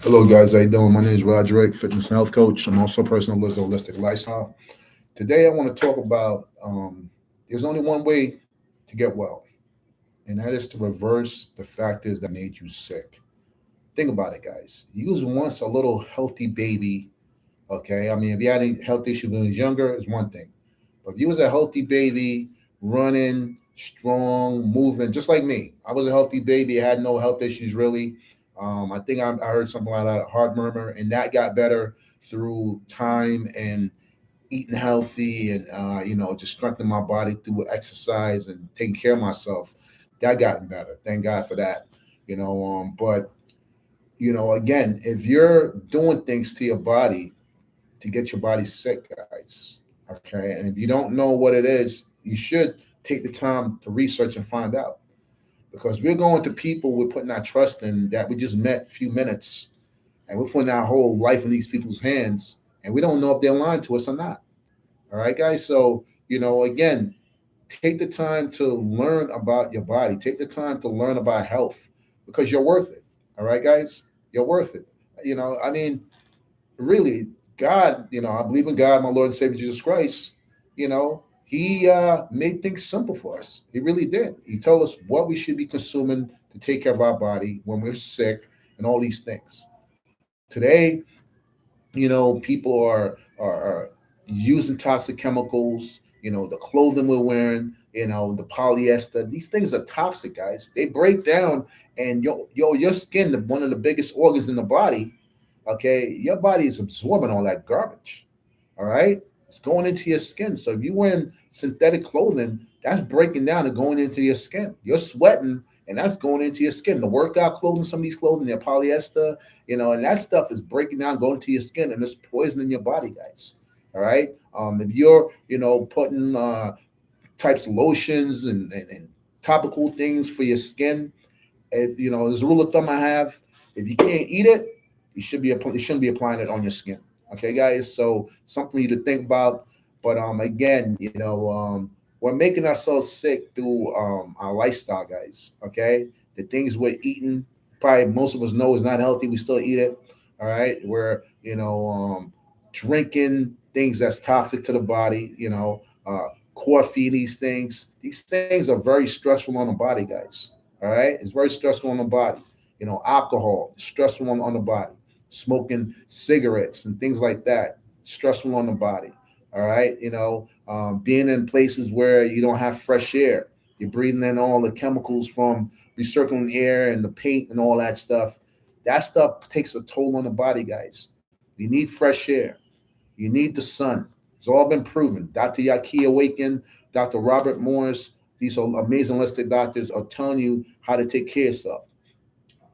Hello, guys. How you doing? My name is Roderick, fitness and health coach. I'm also a person who lives a holistic lifestyle. Today, I want to talk about there's only one way to get well, and that is to reverse the factors that made you sick. Think about it, guys. You was once a little healthy baby. Okay, I mean, if you had any health issues when you was younger, it's one thing. But if you was a healthy baby, running, strong, moving, just like me, I was a healthy baby. I had no health issues really. I think I heard something like that, a heart murmur, and that got better through time and eating healthy and just strengthening my body through exercise and taking care of myself. That gotten better. Thank God for that. But again, if you're doing things to your body to get your body sick, guys. Okay. And if you don't know what it is, you should take the time to research and find out. Because we're going to people we're putting our trust in that we just met a few minutes and we're putting our whole life in these people's hands and we don't know if they're lying to us or not. All right, guys. So, again, take the time to learn about your body. Take the time to learn about health because you're worth it. All right, guys. You're worth it. I mean, really, God, I believe in God, my Lord and Savior Jesus Christ. He made things simple for us. He really did. He told us what we should be consuming to take care of our body when we're sick and all these things. Today, people are using toxic chemicals. The clothing we're wearing. The polyester. These things are toxic, guys. They break down, and your skin, one of the biggest organs in the body. Okay, your body is absorbing all that garbage. All right, it's going into your skin. So if you're wearing synthetic clothing, that's breaking down and going into your skin. You're sweating, and that's going into your skin. The workout clothing, some of these clothing, they're polyester, and that stuff is breaking down, going to your skin, and it's poisoning your body, guys. All right. If you're, putting types of lotions and topical things for your skin, if there's a rule of thumb I have: if you can't eat it, you shouldn't be applying it on your skin. Okay, guys. So something for you to think about. But again, we're making ourselves sick through our lifestyle, guys. Okay, the things we're eating, probably most of us know is not healthy. We still eat it. All right, we're drinking things that's toxic to the body. Coffee, these things. These things are very stressful on the body, guys. All right, it's very stressful on the body. Alcohol, stressful on the body. Smoking cigarettes and things like that, stressful on the body. All right, being in places where you don't have fresh air, you're breathing in all the chemicals from recirculating air and the paint and all that stuff. That stuff takes a toll on the body, guys. You need fresh air. You need the sun. It's all been proven. Dr. Yaki Awaken, Dr. Robert Morris, these are amazing listed doctors are telling you how to take care of yourself,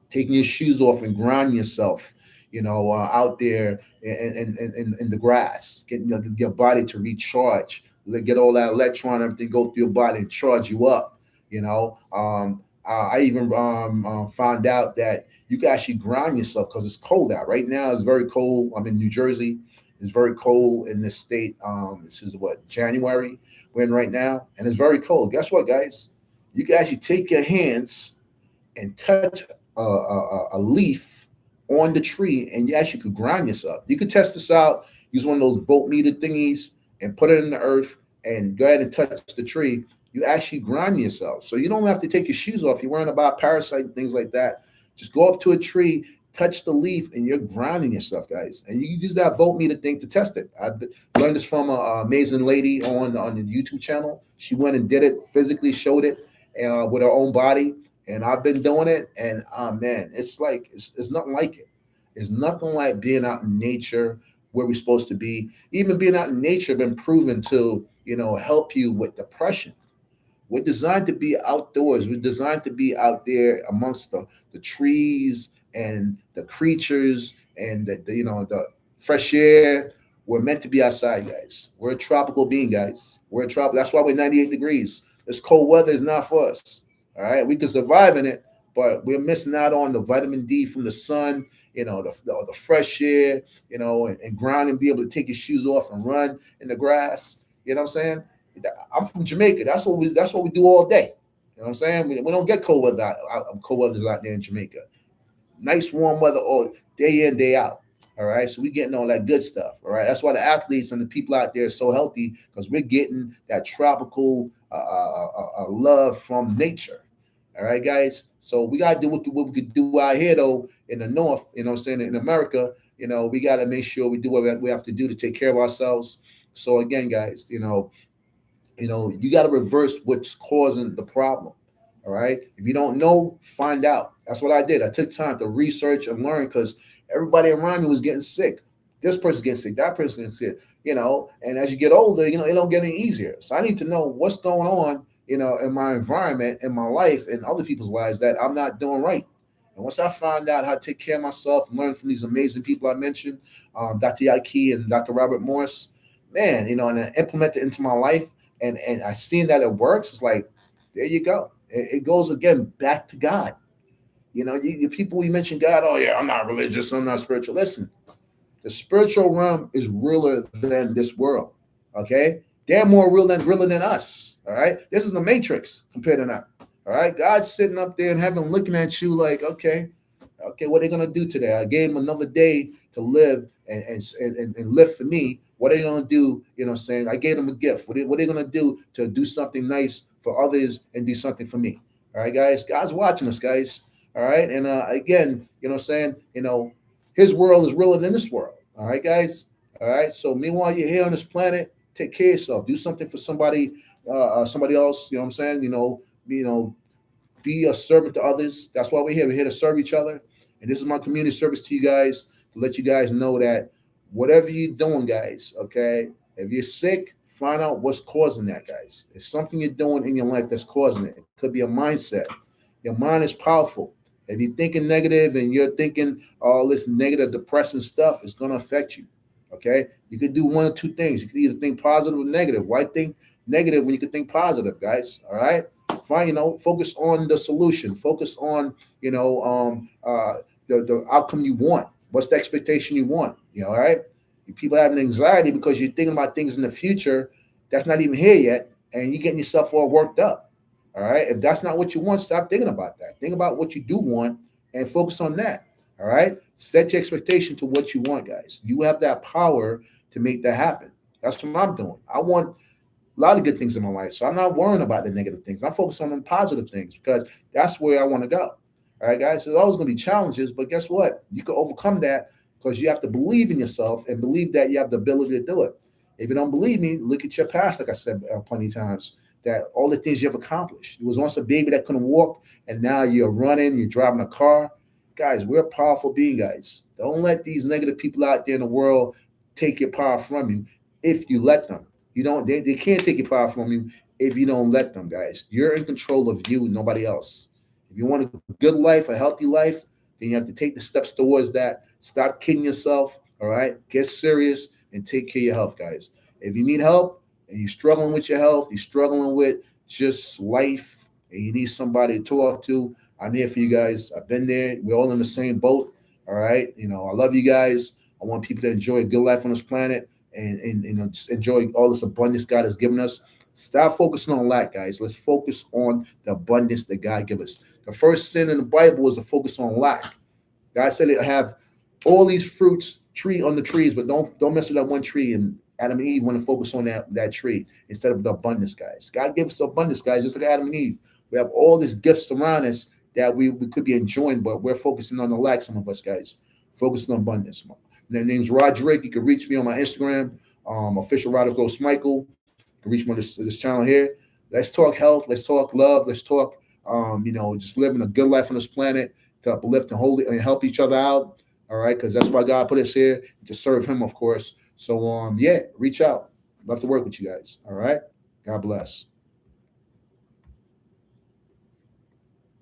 taking your shoes off and grounding yourself, out there in the grass, getting your body to recharge, get all that electron, everything go through your body and charge you up. I even found out that you can actually ground yourself because it's cold out. Right now, it's very cold. I'm in New Jersey. It's very cold in this state. This is what, January we're in right now, and it's very cold. Guess what, guys? You can actually take your hands and touch a leaf on the tree, and you actually could ground yourself. You could test this out. Use one of those voltmeter thingies and put it in the earth, and go ahead and touch the tree. You actually ground yourself, so you don't have to take your shoes off. You're worrying about parasite and things like that. Just go up to a tree, touch the leaf, and you're grounding yourself, guys. And you can use that voltmeter thing to test it. I learned this from an amazing lady on the YouTube channel. She went and did it, physically showed it with her own body, and I've been doing it, and man, it's nothing like it. It's nothing like being out in nature where we're supposed to be. Even being out in nature been proven to help you with depression. We're designed to be outdoors. We're designed to be out there amongst the trees and the creatures and the fresh air. We're meant to be outside, guys. We're a tropical being, guys. We're a tropical. That's why we're 98 degrees. This cold weather is not for us. All right, we can survive in it, but we're missing out on the vitamin D from the sun. The fresh air. And ground and be able to take your shoes off and run in the grass. You know what I'm saying? I'm from Jamaica. That's what we do all day. You know what I'm saying? We don't get cold weather out there in Jamaica. Nice warm weather all day in, day out. All right. So we getting all that good stuff. All right. That's why the athletes and the people out there are so healthy, because we're getting that tropical love from nature. All right, guys. So we gotta do what we could do out here though in the north, you know what I'm saying, in America, we gotta make sure we do what we have to do to take care of ourselves. So again, guys, you got to reverse what's causing the problem. All right. If you don't know, find out. That's what I did. I took time to research and learn, because everybody around me was getting sick. This person's getting sick. That person's getting sick. And as you get older, it don't get any easier. So I need to know what's going on, in my environment, in my life, in other people's lives that I'm not doing right. And once I find out how to take care of myself and learn from these amazing people I mentioned, Dr. Yaki and Dr. Robert Morse, man, and I implement it into my life, and I seen that it works. It's like, there you go. It goes again back to God. You people, you mention God. Oh yeah, I'm not religious. I'm not spiritual. Listen, the spiritual realm is realer than this world. Okay, they're more realer than us. All right, this is the Matrix compared to that. All right, God's sitting up there in heaven looking at you like, okay, what are they gonna do today? I gave them another day to live and live for me. What are they gonna do? What I'm saying? I gave them a gift. What are they gonna do to do something nice for others and do something for me? All right, guys. God's watching us, guys. All right. And again, what I'm saying? His world is realer than this world. All right, guys. All right. So meanwhile, you're here on this planet, take care of yourself. Do something for somebody else. What I'm saying? Be a servant to others. That's why we're here. We're here to serve each other. And this is my community service to you guys, to let you guys know that whatever you're doing, guys, okay, if you're sick, find out what's causing that, guys. It's something you're doing in your life that's causing it. It could be a mindset. Your mind is powerful. If you're thinking negative and you're thinking all this negative, depressing stuff, it's going to affect you. Okay. You could do one or two things. You could either think positive or negative. Why think negative when you could think positive, guys? All right. Fine. Focus on the solution. Focus on, the outcome you want. What's the expectation you want? All right. People having anxiety because you're thinking about things in the future that's not even here yet, and you're getting yourself all worked up. All right. If that's not what you want, stop thinking about that. Think about what you do want and focus on that. All right. Set your expectation to what you want, guys. You have that power to make that happen. That's what I'm doing. I want a lot of good things in my life. So I'm not worrying about the negative things. I'm focused on the positive things, because that's where I want to go. All right, guys. There's always going to be challenges, but guess what? You can overcome that, because you have to believe in yourself and believe that you have the ability to do it. If you don't believe me, look at your past, like I said plenty of times, that all the things you've accomplished. You was once a baby that couldn't walk, and now you're running, you're driving a car. Guys, we're powerful beings, guys. Don't let these negative people out there in the world take your power from you if you let them. They can't take your power from you if you don't let them, guys. You're in control of you, nobody else. If you want a good life, a healthy life, then you have to take the steps towards that. Stop kidding yourself. All right. Get serious and take care of your health, guys. If you need help and you're struggling with your health, you're struggling with just life, and you need somebody to talk to, I'm here for you guys. I've been there. We're all in the same boat. All right. I love you guys. I want people to enjoy a good life on this planet, and just enjoy all this abundance God has given us. Stop focusing on lack, guys. Let's focus on the abundance that God gives us. The first sin in the Bible was to focus on lack. God said it have all these fruits tree on the trees, but don't mess with that one tree. And Adam and Eve want to focus on that tree instead of the abundance, guys. God gave us the abundance, guys, just like Adam and Eve. We have all these gifts around us that we could be enjoying, but we're focusing on the lack, some of us, guys. Focusing on abundance. My name's Roderick. You can reach me on my Instagram, official Roderick Ghost Michael. You can reach me on this channel here. Let's talk health. Let's talk love. Let's talk, just living a good life on this planet, to uplift and hold it and help each other out. All right, because that's why God put us here, to serve Him, of course. So, reach out. Love to work with you guys. All right. God bless.